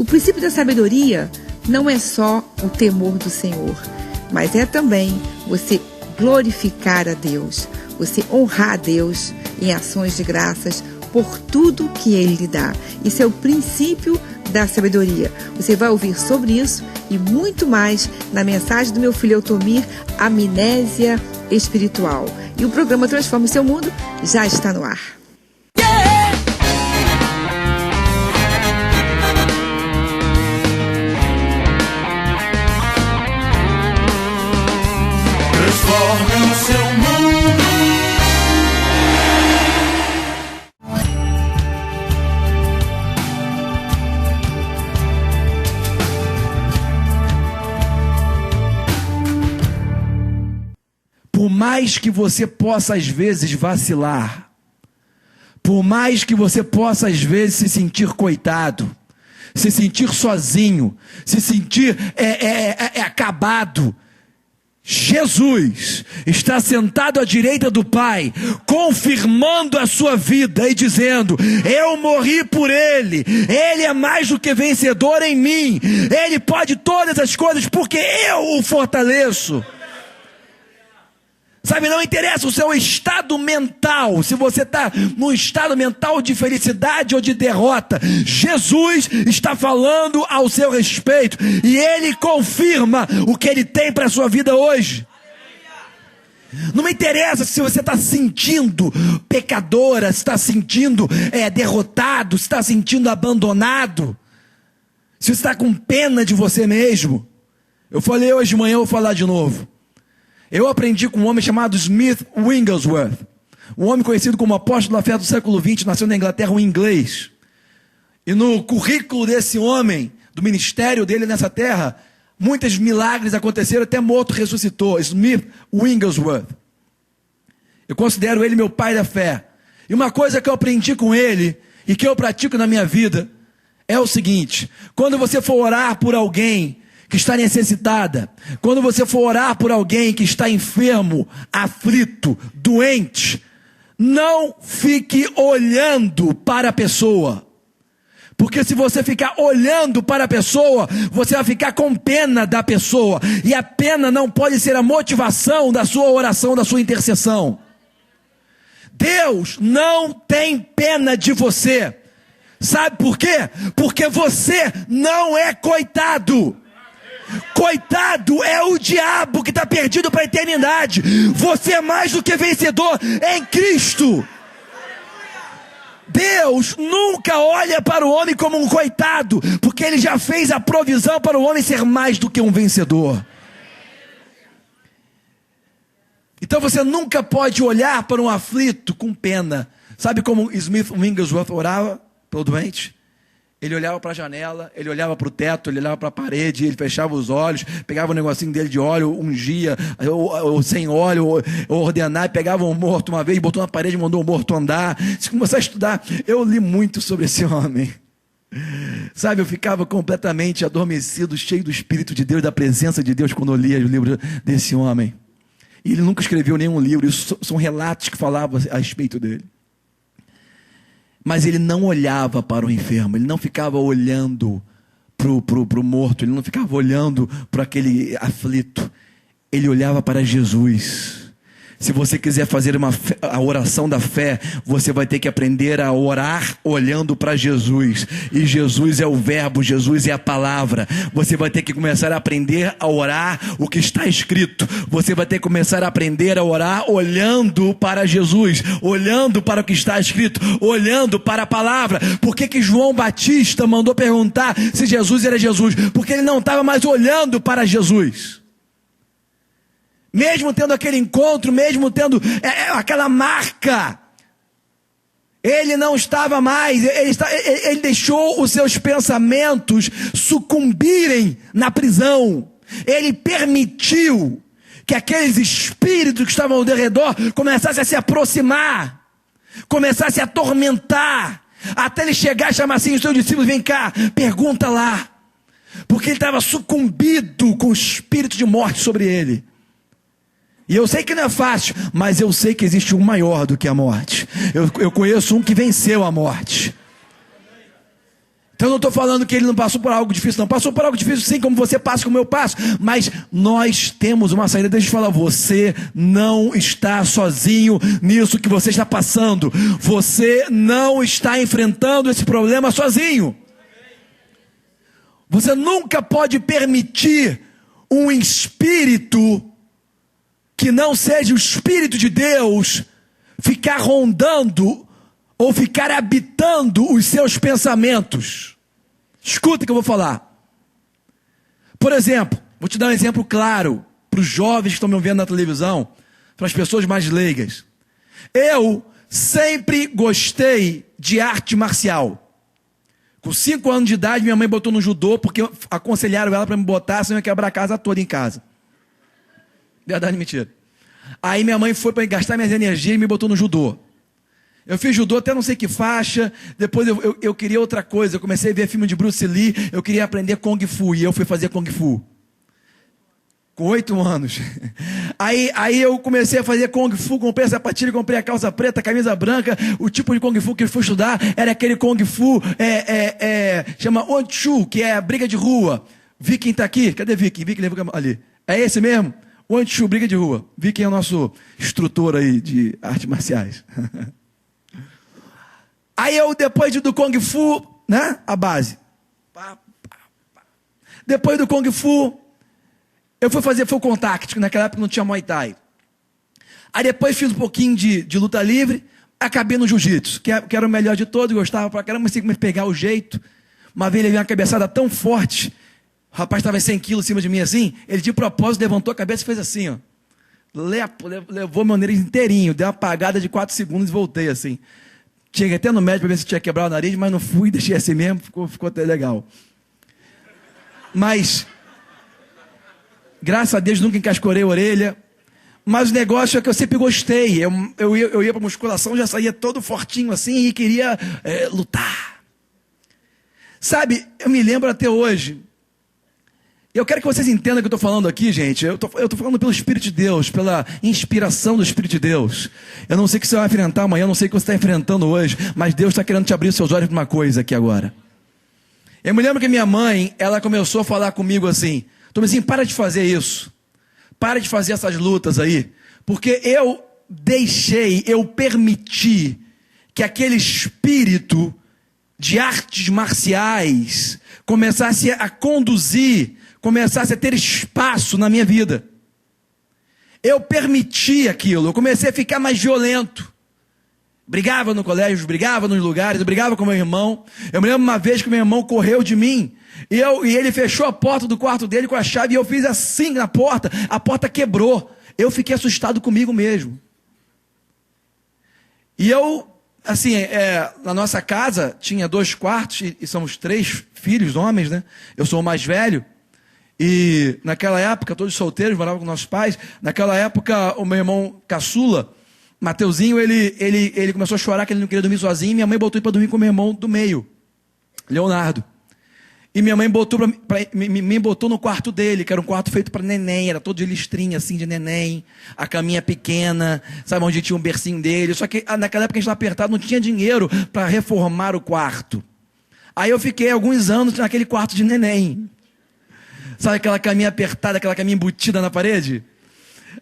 princípio da sabedoria não é só o temor do Senhor, mas é também você glorificar a Deus, você honrar a Deus em ações de graças por tudo que Ele lhe dá. Isso é o princípio da sabedoria. Você vai ouvir sobre isso e muito mais na mensagem do meu filho Eltomir, Amnésia Espiritual. E o programa Transforma o Seu Mundo já está no ar. Transforme o seu mundo. Por mais que você possa às vezes vacilar, por mais que você possa às vezes se sentir coitado, se sentir sozinho, se sentir acabado, Jesus está sentado à direita do Pai, confirmando a sua vida e dizendo: eu morri por Ele, Ele é mais do que vencedor em mim, Ele pode todas as coisas porque eu o fortaleço. Sabe, não interessa o seu estado mental, se você está num estado mental de felicidade ou de derrota, Jesus está falando ao seu respeito e Ele confirma o que Ele tem para a sua vida hoje. Não me interessa se você está sentindo pecadora, se está sentindo derrotado, se está sentindo abandonado, se você está com pena de você mesmo. Eu falei hoje de manhã, eu vou falar de novo. Eu aprendi com um homem chamado Smith Wigglesworth, um homem conhecido como apóstolo da fé do século XX, nasceu na Inglaterra, um inglês. E no currículo desse homem, do ministério dele nessa terra, muitos milagres aconteceram, até morto ressuscitou. Smith Wigglesworth. Eu considero ele meu pai da fé. E uma coisa que eu aprendi com ele, e que eu pratico na minha vida, é o seguinte: quando você for orar por alguém que está necessitada, quando você for orar por alguém que está enfermo, aflito, doente, não fique olhando para a pessoa, porque se você ficar olhando para a pessoa, você vai ficar com pena da pessoa, e a pena não pode ser a motivação da sua oração, da sua intercessão. Deus não tem pena de você. Sabe por quê? Porque você não é coitado. Coitado é o diabo que está perdido para a eternidade. Você é mais do que vencedor em Cristo. Deus nunca olha para o homem como um coitado, porque Ele já fez a provisão para o homem ser mais do que um vencedor. Então você nunca pode olhar para um aflito com pena. Sabe como Smith Wigglesworth orava pelo doente? Ele olhava para a janela, ele olhava para o teto, ele olhava para a parede, ele fechava os olhos, pegava o negocinho dele de óleo, ungia, ou sem óleo, ou ordenar, e pegava um morto uma vez, botou na parede e mandou o morto andar. Se começar a estudar, eu li muito sobre esse homem. Sabe, eu ficava completamente adormecido, cheio do Espírito de Deus, da presença de Deus, quando eu lia o livro desse homem. E ele nunca escreveu nenhum livro, isso são relatos que falavam a respeito dele. Mas ele não olhava para o enfermo, ele não ficava olhando para o morto, ele não ficava olhando para aquele aflito, ele olhava para Jesus. Se você quiser fazer a oração da fé, você vai ter que aprender a orar olhando para Jesus. E Jesus é o verbo, Jesus é a palavra. Você vai ter que começar a aprender a orar o que está escrito. Você vai ter que começar a aprender a orar olhando para Jesus, olhando para o que está escrito, olhando para a palavra. Por que João Batista mandou perguntar se Jesus era Jesus? Porque ele não estava mais olhando para Jesus. Mesmo tendo aquele encontro, mesmo tendo aquela marca, ele não estava mais, ele deixou os seus pensamentos sucumbirem na prisão. Ele permitiu que aqueles espíritos que estavam ao redor começassem a se aproximar, começassem a atormentar, até ele chegar e chamar assim os seus discípulos: vem cá, pergunta lá. Porque ele estava sucumbido com o espírito de morte sobre ele. E eu sei que não é fácil, mas eu sei que existe um maior do que a morte. Eu conheço um que venceu a morte. Então eu não estou falando que ele não passou por algo difícil, não. Passou por algo difícil sim, como você passa, como eu passo. Mas nós temos uma saída. Deixa eu falar, você não está sozinho nisso que você está passando. Você não está enfrentando esse problema sozinho. Você nunca pode permitir um espírito que não seja o Espírito de Deus ficar rondando ou ficar habitando os seus pensamentos. Escuta o que eu vou falar. Por exemplo, vou te dar um exemplo claro para os jovens que estão me vendo na televisão, para as pessoas mais leigas. Eu sempre gostei de arte marcial. Com 5 anos de idade, minha mãe botou no judô, porque aconselharam ela para me botar, senão eu ia quebrar a casa toda em casa. Verdade, mentira. Aí minha mãe foi para gastar minhas energias e me botou no judô. Eu fiz judô até não sei que faixa, depois eu queria outra coisa, eu comecei a ver filme de Bruce Lee, eu queria aprender Kung Fu, e eu fui fazer Kung Fu. Com 8 anos. Aí eu comecei a fazer Kung Fu, comprei a sapatilha, comprei a calça preta, a camisa branca, o tipo de Kung Fu que eu fui estudar era aquele Kung Fu, chama Wushu, que é a briga de rua. Viking tá aqui? Cadê Viking? Viking levou ali. É esse mesmo? Wushu, briga de rua. Viking é o nosso instrutor aí de artes marciais. Aí eu, depois do Kung Fu, né? A base. Depois do Kung Fu, eu fui fazer full contact, que naquela época não tinha Muay Thai. Aí depois fiz um pouquinho de luta livre, acabei no jiu-jitsu, que era o melhor de todos, gostava pra caramba, mas tinha que pegar o jeito. Uma vez ele veio uma cabeçada tão forte, o rapaz estava 100 quilos em cima de mim assim, ele de propósito levantou a cabeça e fez assim, ó. Levou meu nariz inteirinho, deu uma apagada de 4 segundos e voltei assim. Cheguei até no médico para ver se tinha quebrado o nariz, mas não fui, deixei assim mesmo, ficou até legal. Mas, graças a Deus, nunca encascorei a orelha. Mas o negócio é que eu sempre gostei. Eu ia para musculação, já saía todo fortinho assim e queria lutar. Sabe, eu me lembro até hoje. Eu quero que vocês entendam o que eu estou falando aqui, gente. Eu estou falando pelo Espírito de Deus, pela inspiração do Espírito de Deus. Eu não sei o que você vai enfrentar amanhã, eu não sei o que você está enfrentando hoje, mas Deus está querendo te abrir os seus olhos para uma coisa aqui agora. Eu me lembro que minha mãe, ela começou a falar comigo assim, Tomezinho, para de fazer isso. Para de fazer essas lutas aí. Porque eu permiti que aquele espírito de artes marciais começasse a conduzir, começasse a ter espaço na minha vida. Eu permiti aquilo, eu comecei a ficar mais violento. Brigava no colégio, brigava nos lugares, eu brigava com meu irmão. Eu me lembro uma vez que meu irmão correu de mim, e ele fechou a porta do quarto dele com a chave, e eu fiz assim na porta, a porta quebrou. Eu fiquei assustado comigo mesmo. E eu, assim, na nossa casa, tinha 2 quartos, e somos 3 filhos, homens, né? Eu sou o mais velho. E naquela época, todos solteiros, moravam com nossos pais. Naquela época, o meu irmão caçula, Mateuzinho, ele começou a chorar que ele não queria dormir sozinho. E minha mãe botou ele para dormir com o meu irmão do meio, Leonardo. E minha mãe me botou no quarto dele, que era um quarto feito para neném, era todo de listrinha assim de neném, a caminha pequena, sabe, onde tinha um bercinho dele. Só que naquela época a gente estava apertado, não tinha dinheiro para reformar o quarto. Aí eu fiquei alguns anos naquele quarto de neném. Sabe aquela caminha apertada, aquela caminha embutida na parede?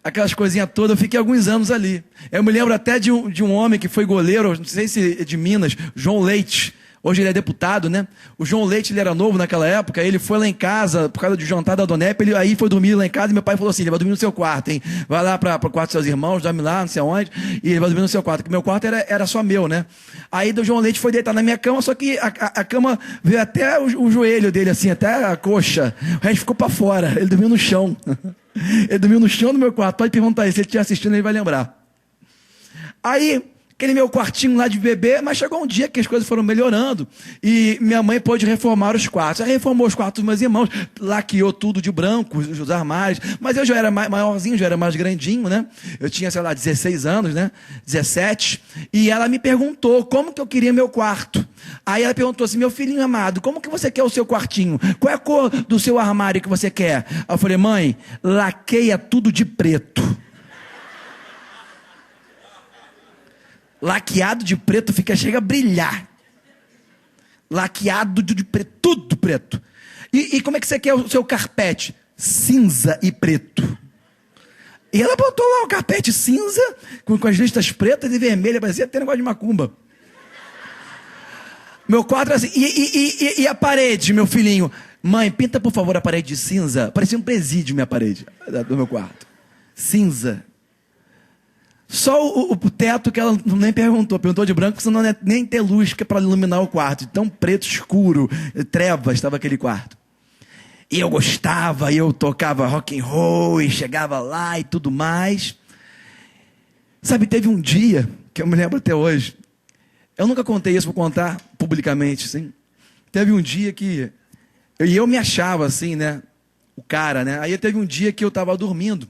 Aquelas coisinhas todas, eu fiquei alguns anos ali. Eu me lembro até de um homem que foi goleiro, não sei se é de Minas, João Leite. Hoje ele é deputado, né? O João Leite, ele era novo naquela época, ele foi lá em casa, por causa do jantar da Donep, aí foi dormir lá em casa, e meu pai falou assim, ele vai dormir no seu quarto, hein? Vai lá para o quarto dos seus irmãos, dorme lá, não sei aonde, e ele vai dormir no seu quarto, porque meu quarto era só meu, né? Aí o João Leite foi deitar na minha cama, só que a cama veio até o joelho dele, assim, até a coxa, o resto ficou para fora, ele dormiu no chão. Ele dormiu no chão do meu quarto, pode perguntar aí, se ele estiver assistindo, ele vai lembrar. Aí, aquele meu quartinho lá de bebê, mas chegou um dia que as coisas foram melhorando e minha mãe pôde reformar os quartos. Ela reformou os quartos dos meus irmãos, laqueou tudo de branco, os armários, mas eu já era maiorzinho, já era mais grandinho, né? Eu tinha, sei lá, 16 anos, né? 17, e ela me perguntou como que eu queria meu quarto. Aí ela perguntou assim, meu filhinho amado, como que você quer o seu quartinho? Qual é a cor do seu armário que você quer? Aí eu falei, mãe, laqueia tudo de preto. Laqueado de preto chega a brilhar. laqueado de preto, tudo preto. E como é que você quer o seu carpete? Cinza e preto. E ela botou lá o carpete cinza, com as listas pretas e vermelhas, parecia ter negócio de macumba. Meu quadro assim, e a parede, meu filhinho? Mãe, pinta por favor a parede de cinza. Parecia um presídio minha parede do meu quarto. Cinza. Só o teto que ela nem perguntou de branco, senão não é nem ter luz para iluminar o quarto. Tão preto, escuro, trevas estava aquele quarto. E eu gostava, e eu tocava rock and roll, e chegava lá e tudo mais. Sabe, teve um dia, que eu me lembro até hoje, eu nunca contei isso, vou contar publicamente, assim. Teve um dia que eu me achava assim, né, o cara, né. Aí teve um dia que eu estava dormindo.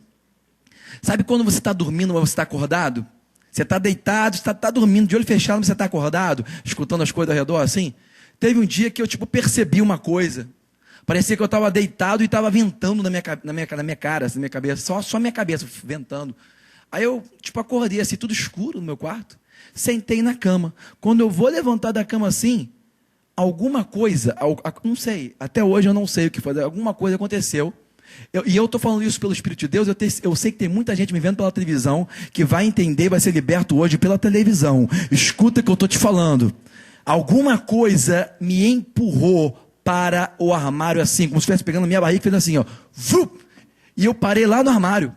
Sabe quando você está dormindo, mas você está acordado? Você está deitado, você está dormindo, de olho fechado, mas você está acordado, escutando as coisas ao redor, assim. Teve um dia que eu, percebi uma coisa. Parecia que eu estava deitado e estava ventando na minha cara, assim, na minha cabeça. Só minha cabeça, ventando. Aí eu, acordei assim, tudo escuro no meu quarto. Sentei na cama. Quando eu vou levantar da cama assim, alguma coisa, não sei, até hoje eu não sei o que foi, alguma coisa aconteceu. E eu estou falando isso pelo Espírito de Deus, eu sei que tem muita gente me vendo pela televisão, que vai entender, vai ser liberto hoje pela televisão. Escuta o que eu estou te falando. Alguma coisa me empurrou para o armário assim, como se estivesse pegando minha barriga e fez assim, ó. Vup! E eu parei lá no armário.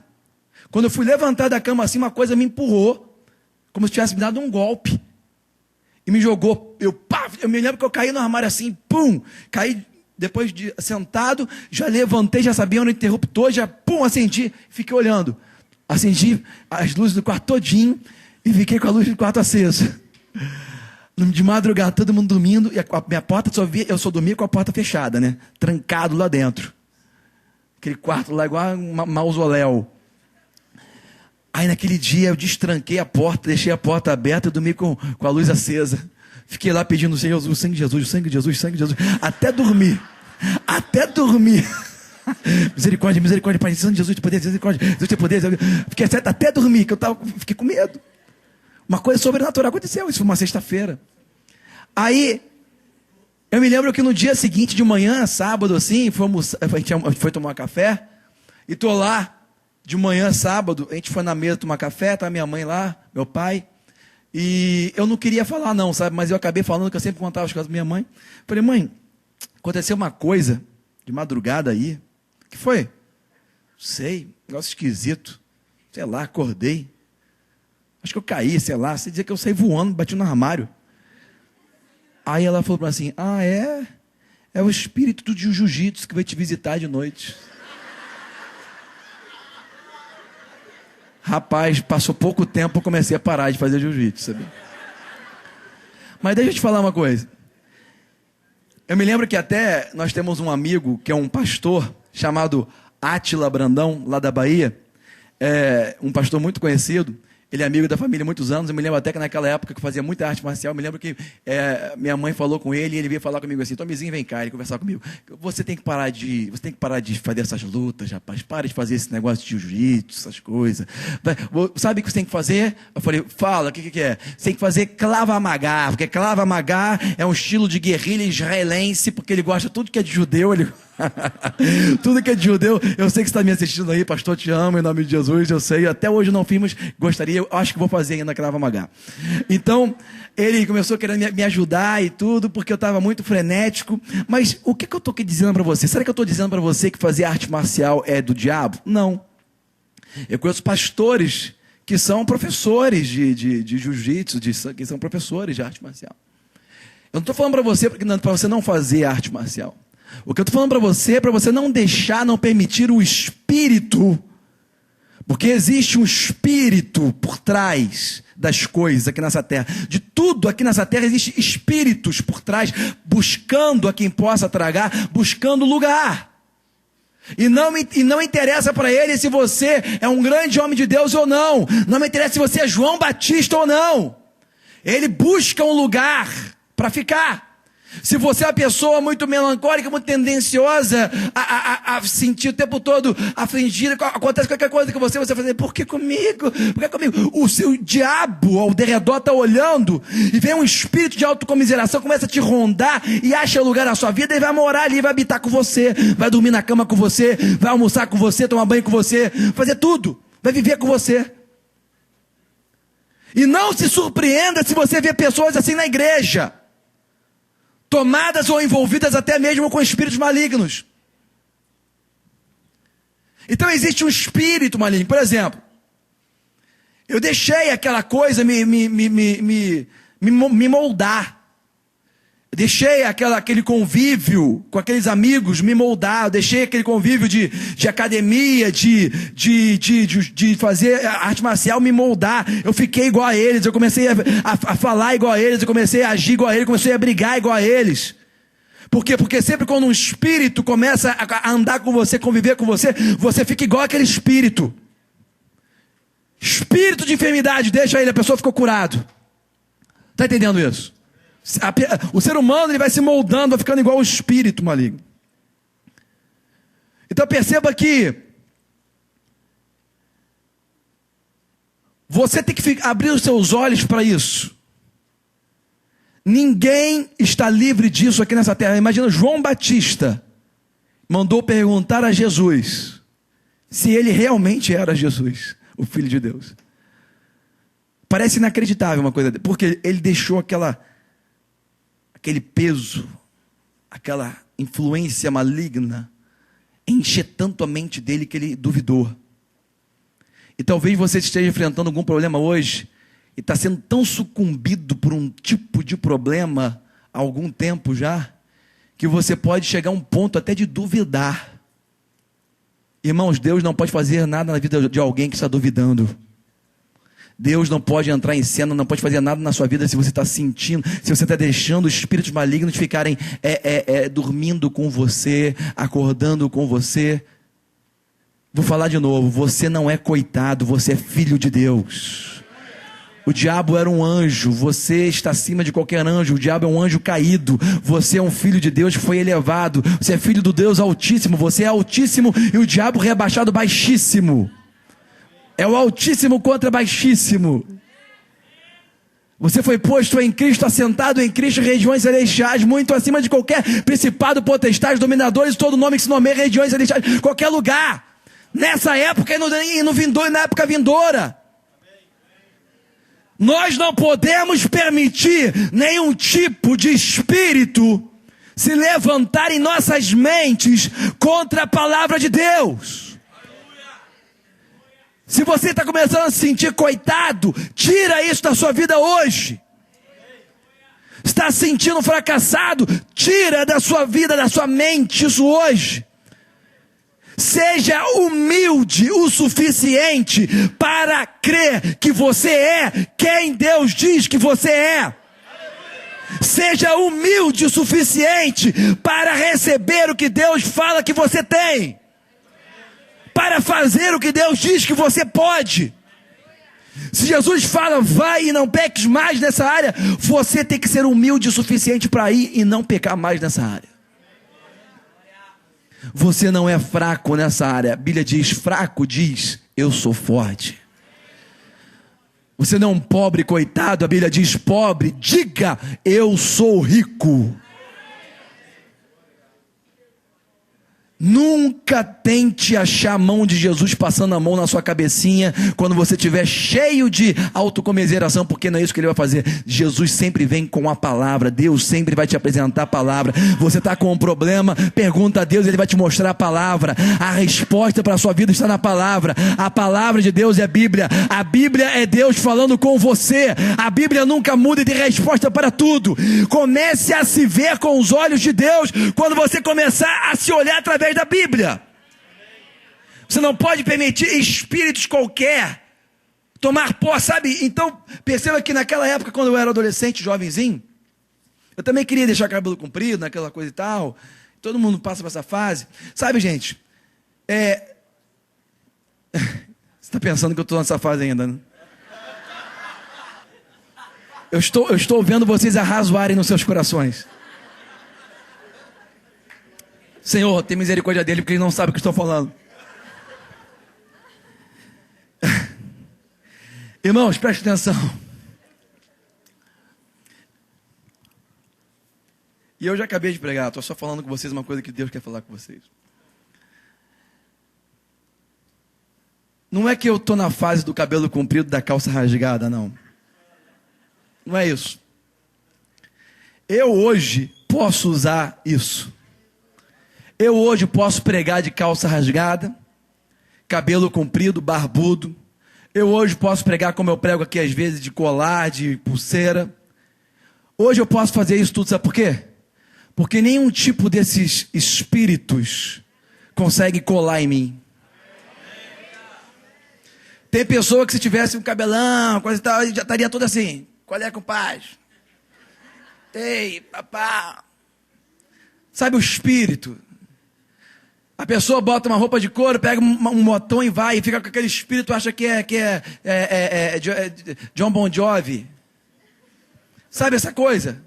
Quando eu fui levantar da cama assim, uma coisa me empurrou, como se tivesse me dado um golpe. E me jogou. Eu me lembro que eu caí no armário assim, pum! Caí depois de sentado, já levantei, já sabia onde o interruptor, já pum, acendi, fiquei olhando. Acendi as luzes do quarto todinho e fiquei com a luz do quarto acesa. De madrugada, todo mundo dormindo, e a minha porta eu só dormia com a porta fechada, né? Trancado lá dentro. Aquele quarto lá igual um mausoléu. Aí naquele dia eu destranquei a porta, deixei a porta aberta e dormi com a luz acesa. Fiquei lá pedindo o Senhor, o sangue de Jesus, o sangue de Jesus, o sangue de Jesus. Até dormir. Misericórdia, misericórdia, Pai, sangue de Jesus, de poder, misericórdia, Jesus, de poder. Fiquei até dormir, que fiquei com medo. Uma coisa sobrenatural aconteceu, isso foi uma sexta-feira. Aí, eu me lembro que no dia seguinte de manhã, sábado assim, a gente foi tomar café, e tô lá, de manhã, sábado, a gente foi na mesa tomar café, tá minha mãe lá, meu pai, e eu não queria falar não, sabe, mas eu acabei falando, que eu sempre contava as coisas da minha mãe. Falei, mãe, aconteceu uma coisa de madrugada aí. O que foi? Não sei, negócio esquisito, sei lá, acordei. Acho que eu caí, sei lá, você dizia que eu saí voando, bati no armário. Aí ela falou para mim assim, é o espírito do jiu-jitsu que vai te visitar de noite. Rapaz, passou pouco tempo, eu comecei a parar de fazer jiu-jitsu, sabe? Mas deixa eu te falar uma coisa. Eu me lembro que até nós temos um amigo, que é um pastor, chamado Átila Brandão, lá da Bahia. Um pastor muito conhecido. Ele é amigo da família há muitos anos. Eu me lembro até que naquela época que eu fazia muita arte marcial, eu me lembro que minha mãe falou com ele e ele veio falar comigo assim, Tomizinho, vem cá, ele conversar comigo. Você tem que parar de fazer essas lutas, rapaz. Para de fazer esse negócio de jiu-jitsu, essas coisas. Sabe o que você tem que fazer? Eu falei, fala, o que é? Você tem que fazer Krav Maga, porque Krav Maga é um estilo de guerrilha israelense, porque ele gosta de tudo que é de judeu, tudo que é de judeu. Eu sei que você está me assistindo aí, pastor, te amo em nome de Jesus, eu sei, até hoje eu não fiz, mas gostaria, eu acho que vou fazer ainda Krav Maga. Então, ele começou querendo me ajudar e tudo, porque eu estava muito frenético. Mas o que eu estou dizendo para você? Será que eu estou dizendo para você que fazer arte marcial é do diabo? Não. Eu conheço pastores que são professores de jiu-jitsu, que são professores de arte marcial. Eu não estou falando para você não fazer arte marcial. O que eu estou falando para você é para você não permitir o espírito, porque existe um espírito por trás das coisas aqui nessa terra. De tudo aqui nessa terra existem espíritos por trás, buscando a quem possa tragar, buscando lugar. E não interessa para ele se você é um grande homem de Deus ou não. Não me interessa se você é João Batista ou não. Ele busca um lugar para ficar. Se você é uma pessoa muito melancólica, muito tendenciosa a sentir o tempo todo afligida, acontece qualquer coisa com você vai fazer, por que comigo? Por que comigo? O seu diabo ao derredor está olhando e vem um espírito de autocomiseração, começa a te rondar e acha lugar na sua vida e vai morar ali, vai habitar com você, vai dormir na cama com você, vai almoçar com você, tomar banho com você, fazer tudo, vai viver com você. E não se surpreenda se você vê pessoas assim na igreja, tomadas ou envolvidas até mesmo com espíritos malignos. Então existe um espírito maligno. Por exemplo, eu deixei aquela coisa me moldar. Eu deixei aquele convívio com aqueles amigos me moldar. Eu deixei aquele convívio de academia, de fazer arte marcial me moldar. Eu fiquei igual a eles, eu comecei a falar igual a eles, eu comecei a agir igual a eles, comecei a brigar igual a eles. Por quê? Porque sempre quando um espírito começa a andar com você, conviver com você, você fica igual aquele espírito. Espírito de enfermidade, deixa ele, a pessoa ficou curado. Está entendendo isso? O ser humano ele vai se moldando, vai ficando igual ao espírito maligno. Então perceba que você tem que abrir os seus olhos para isso. Ninguém está livre disso aqui nessa terra. Imagina, João Batista mandou perguntar a Jesus se ele realmente era Jesus, o Filho de Deus. Parece inacreditável uma coisa, porque ele deixou aquele peso, aquela influência maligna encher tanto a mente dele que ele duvidou. E talvez você esteja enfrentando algum problema hoje e está sendo tão sucumbido por um tipo de problema há algum tempo já, que você pode chegar a um ponto até de duvidar. Irmãos, Deus não pode fazer nada na vida de alguém que está duvidando. Deus não pode entrar em cena, não pode fazer nada na sua vida se você está sentindo, se você está deixando os espíritos malignos ficarem dormindo com você, acordando com você. Vou falar de novo, você não é coitado, você é filho de Deus. O diabo era um anjo, você está acima de qualquer anjo, o diabo é um anjo caído, você é um filho de Deus que foi elevado, você é filho do Deus Altíssimo, você é altíssimo e o diabo rebaixado baixíssimo. É o Altíssimo contra baixíssimo. Você foi posto em Cristo, assentado em Cristo, regiões celestiais, muito acima de qualquer principado, potestade, dominadores, todo nome que se nomeia, regiões celestiais, qualquer lugar. Nessa época e na época vindoura. Nós não podemos permitir nenhum tipo de espírito se levantar em nossas mentes contra a palavra de Deus. Se você está começando a se sentir coitado, tira isso da sua vida hoje. Está se sentindo fracassado, tira da sua vida, da sua mente isso hoje. Seja humilde o suficiente para crer que você é quem Deus diz que você é. Seja humilde o suficiente para receber o que Deus fala que você tem. Para fazer o que Deus diz que você pode. Se Jesus fala, vai e não peques mais nessa área, você tem que ser humilde o suficiente para ir e não pecar mais nessa área. Você não é fraco nessa área. A Bíblia diz, fraco diz, eu sou forte. Você não é um pobre coitado, a Bíblia diz, pobre, diga, eu sou rico. Nunca tente achar a mão de Jesus passando a mão na sua cabecinha quando você estiver cheio de autocomiseração, porque não é isso que ele vai fazer. Jesus sempre vem com a palavra, Deus sempre vai te apresentar a palavra. Você está com um problema, pergunta a Deus, ele vai te mostrar a palavra. A resposta para a sua vida está na palavra. A palavra de Deus é a Bíblia. A Bíblia é Deus falando com você. A Bíblia nunca muda e tem resposta para tudo. Comece a se ver com os olhos de Deus quando você começar a se olhar através da Bíblia. Você não pode permitir espíritos qualquer tomar posse, sabe? Então, perceba que naquela época, quando eu era adolescente, jovenzinho, eu também queria deixar o cabelo comprido, naquela coisa e tal. Todo mundo passa por essa fase. Sabe, gente? Você está pensando que eu estou nessa fase ainda, né? Eu estou vendo vocês arrazoarem nos seus corações. Senhor, tem misericórdia dele, porque ele não sabe o que estou falando. Irmãos, preste atenção. E eu já acabei de pregar, estou só falando com vocês uma coisa que Deus quer falar com vocês. Não é que eu estou na fase do cabelo comprido, da calça rasgada, não. Não é isso. Eu hoje posso usar isso. Eu hoje posso pregar de calça rasgada, cabelo comprido, barbudo. Eu hoje posso pregar como eu prego aqui às vezes, de colar, de pulseira. Hoje eu posso fazer isso tudo, sabe por quê? Porque nenhum tipo desses espíritos consegue colar em mim. Tem pessoa que se tivesse um cabelão, coisa e tal, já estaria tudo assim. Qual é, compadre? Ei, papá. Sabe o espírito? A pessoa bota uma roupa de couro, pega um motom e vai, e fica com aquele espírito, acha que é John Bon Jovi. Sabe essa coisa?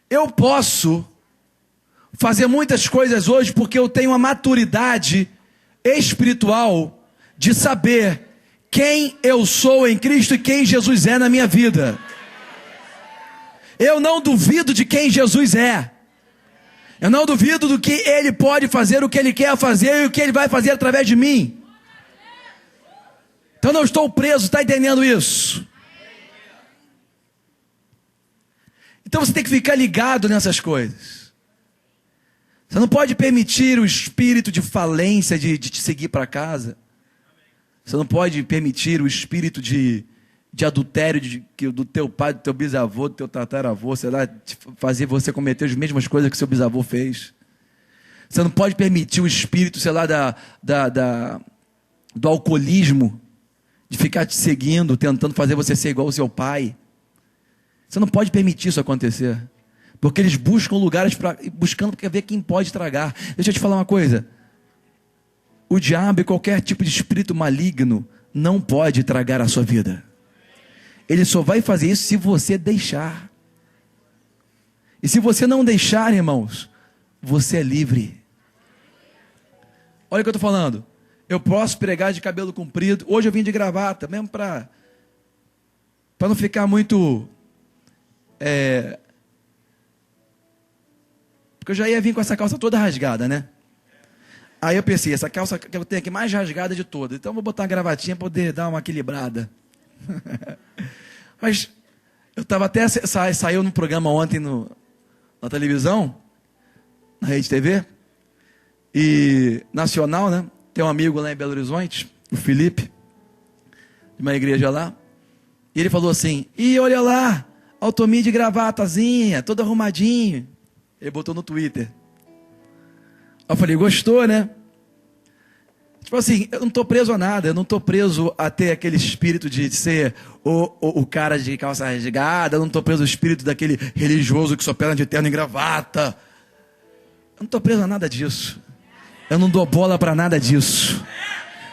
Eu posso fazer muitas coisas hoje porque eu tenho a maturidade espiritual de saber quem eu sou em Cristo e quem Jesus é na minha vida. Eu não duvido de quem Jesus é. Eu não duvido do que Ele pode fazer, o que Ele quer fazer e o que Ele vai fazer através de mim. Então não estou preso, está entendendo isso? Então você tem que ficar ligado nessas coisas. Você não pode permitir o espírito de falência de te seguir para casa. Você não pode permitir o espírito de adultério do teu pai, do teu bisavô, do teu tataravô, sei lá, fazer você cometer as mesmas coisas que seu bisavô fez. Você não pode permitir o espírito, sei lá, do alcoolismo, de ficar te seguindo, tentando fazer você ser igual ao seu pai. Você não pode permitir isso acontecer. Porque eles buscam lugares buscando para ver quem pode tragar. Deixa eu te falar uma coisa. O diabo e qualquer tipo de espírito maligno não pode tragar a sua vida. Ele só vai fazer isso se você deixar. E se você não deixar, irmãos, você é livre. Olha o que eu estou falando. Eu posso pregar de cabelo comprido. Hoje eu vim de gravata, mesmo para não ficar muito... Porque eu já ia vir com essa calça toda rasgada, né? Aí eu pensei, essa calça que eu tenho aqui mais rasgada de todas. Então eu vou botar uma gravatinha para poder dar uma equilibrada. Mas eu estava até... Saiu num programa ontem na televisão, na Rede TV, e nacional, né? Tem um amigo lá em Belo Horizonte, o Felipe, de uma igreja lá, e ele falou assim, e olha lá, Altomir de gravatazinha, todo arrumadinho. Ele botou no Twitter. Eu falei, gostou, né? Tipo assim, eu não estou preso a nada, eu não estou preso a ter aquele espírito de ser o cara de calça rasgada, eu não estou preso ao espírito daquele religioso que só perna de terno e gravata. Eu não estou preso a nada disso. Eu não dou bola para nada disso.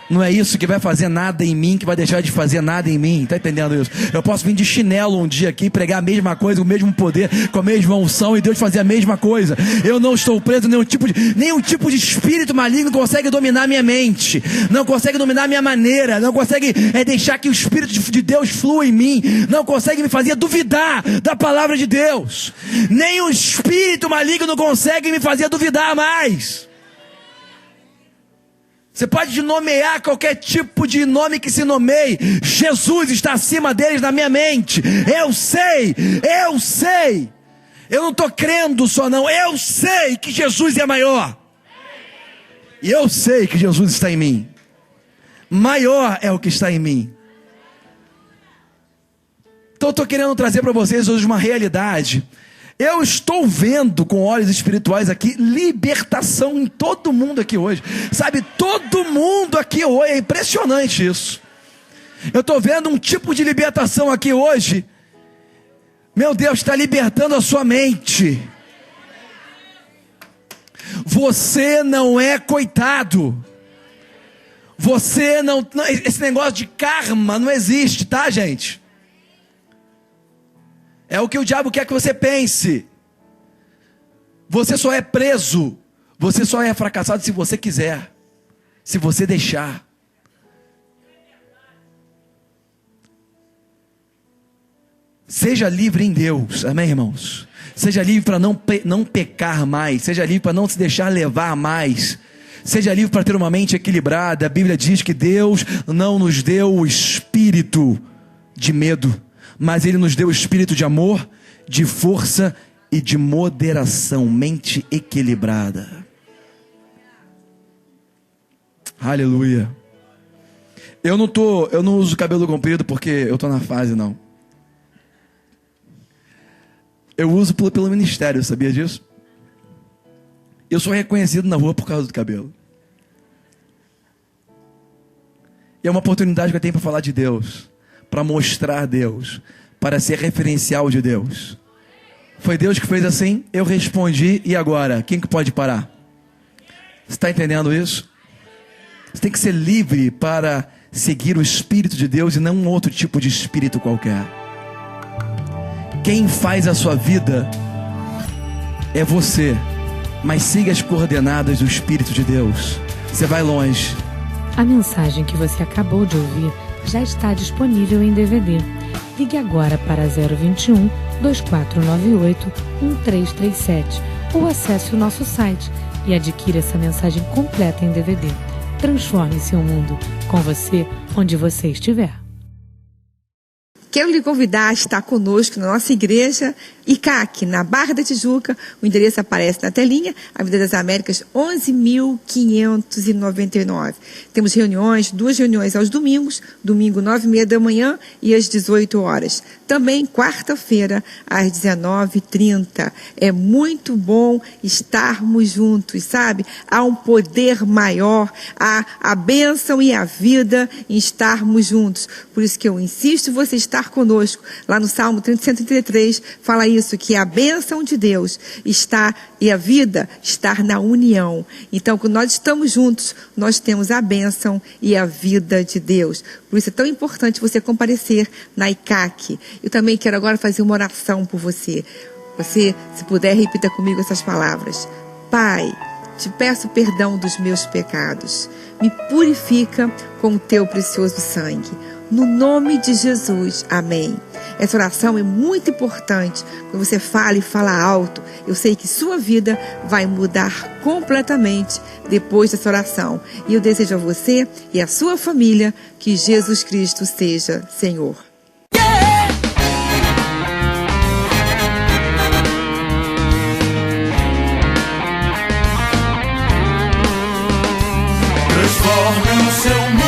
Não é isso que vai fazer nada em mim, que vai deixar de fazer nada em mim. Está entendendo isso? Eu posso vir de chinelo um dia aqui e pregar a mesma coisa, o mesmo poder, com a mesma unção, e Deus fazer a mesma coisa. Eu não estou preso, nenhum tipo de espírito maligno consegue dominar minha mente, não consegue dominar minha maneira, não consegue deixar que o Espírito de Deus flua em mim, não consegue me fazer duvidar da palavra de Deus. Nenhum espírito maligno consegue me fazer duvidar mais. Você pode nomear qualquer tipo de nome que se nomeie. Jesus está acima deles na minha mente. Eu sei. Eu não estou crendo só não. Eu sei que Jesus é maior. E eu sei que Jesus está em mim. Maior é o que está em mim. Então eu estou querendo trazer para vocês hoje uma realidade. Eu estou vendo com olhos espirituais aqui libertação em todo mundo aqui hoje. Sabe, todo mundo aqui hoje, é impressionante isso. Eu estou vendo um tipo de libertação aqui hoje. Meu Deus, está libertando a sua mente. Você não é coitado. Você não... Esse negócio de karma não existe, tá, gente? É o que o diabo quer que você pense. Você só é preso Você só é fracassado se você quiser, se você deixar. Seja livre em Deus, amém, irmãos? Seja livre para não pecar mais, seja livre para não se deixar levar mais, seja livre para ter uma mente equilibrada. A Bíblia diz que Deus não nos deu o espírito de medo, mas Ele nos deu o espírito de amor, de força e de moderação, mente equilibrada. Aleluia. Eu não uso cabelo comprido porque eu estou na fase, não. Eu uso pelo ministério, sabia disso? Eu sou reconhecido na rua por causa do cabelo. E é uma oportunidade que eu tenho para falar de Deus, para mostrar Deus, para ser referencial de Deus. Foi Deus que fez assim, eu respondi, e agora? Quem que pode parar? Você está entendendo isso? Você tem que ser livre para seguir o Espírito de Deus e não um outro tipo de espírito qualquer. Quem faz a sua vida é você, mas siga as coordenadas do Espírito de Deus. Você vai longe. A mensagem que você acabou de ouvir já está disponível em DVD. Ligue agora para 021 2498 1337 ou acesse o nosso site e adquira essa mensagem completa em DVD. Transforme seu mundo com você onde você estiver. Quero lhe convidar a estar conosco na nossa igreja ICAC, na Barra da Tijuca. O endereço aparece na telinha, Avenida das Américas, 11.599. Temos reuniões, 2 reuniões aos domingos, domingo 9h30 da manhã e às 18 horas. Também quarta-feira, às 19h30. É muito bom estarmos juntos, sabe? Há um poder maior, há a bênção e a vida em estarmos juntos. Por isso que eu insisto em você estar conosco. Lá no Salmo 133 fala isso, que a bênção de Deus está e a vida estar na união. Então, quando nós estamos juntos, nós temos a bênção e a vida de Deus. Por isso é tão importante você comparecer na ICAC. Eu também quero agora fazer uma oração por você. Você, se puder, repita comigo essas palavras. Pai, te peço perdão dos meus pecados. Me purifica com o teu precioso sangue. No nome de Jesus, amém. Essa oração é muito importante. Quando você fala e fala alto, eu sei que sua vida vai mudar completamente depois dessa oração. E eu desejo a você e a sua família que Jesus Cristo seja Senhor. Transforme o seu mundo.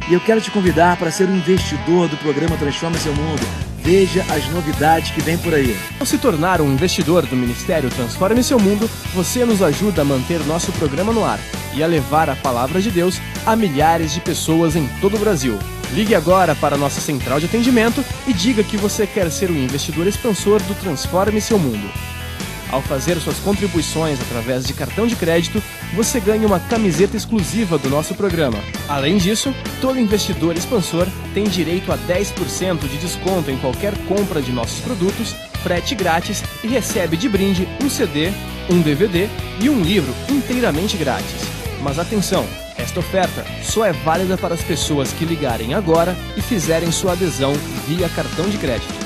E eu quero te convidar para ser um investidor do programa Transforma Seu Mundo. Veja as novidades que vem por aí. Ao se tornar um investidor do Ministério Transforme Seu Mundo, você nos ajuda a manter nosso programa no ar e a levar a palavra de Deus a milhares de pessoas em todo o Brasil. Ligue agora para a nossa central de atendimento e diga que você quer ser um investidor expansor do Transforme Seu Mundo. Ao fazer suas contribuições através de cartão de crédito, você ganha uma camiseta exclusiva do nosso programa. Além disso, todo investidor expansor tem direito a 10% de desconto em qualquer compra de nossos produtos, frete grátis e recebe de brinde um CD, um DVD e um livro inteiramente grátis. Mas atenção, esta oferta só é válida para as pessoas que ligarem agora e fizerem sua adesão via cartão de crédito.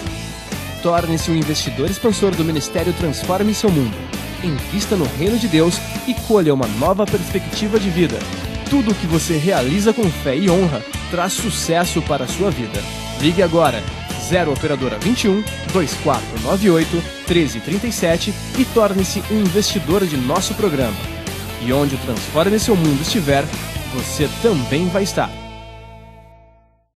Torne-se um investidor expansor do Ministério Transforme Seu Mundo. Invista no reino de Deus e colha uma nova perspectiva de vida. Tudo o que você realiza com fé e honra traz sucesso para a sua vida. Ligue agora, 0 Operadora 21 2498 1337 e torne-se um investidor de nosso programa. E onde o Transforme Seu Mundo estiver, você também vai estar.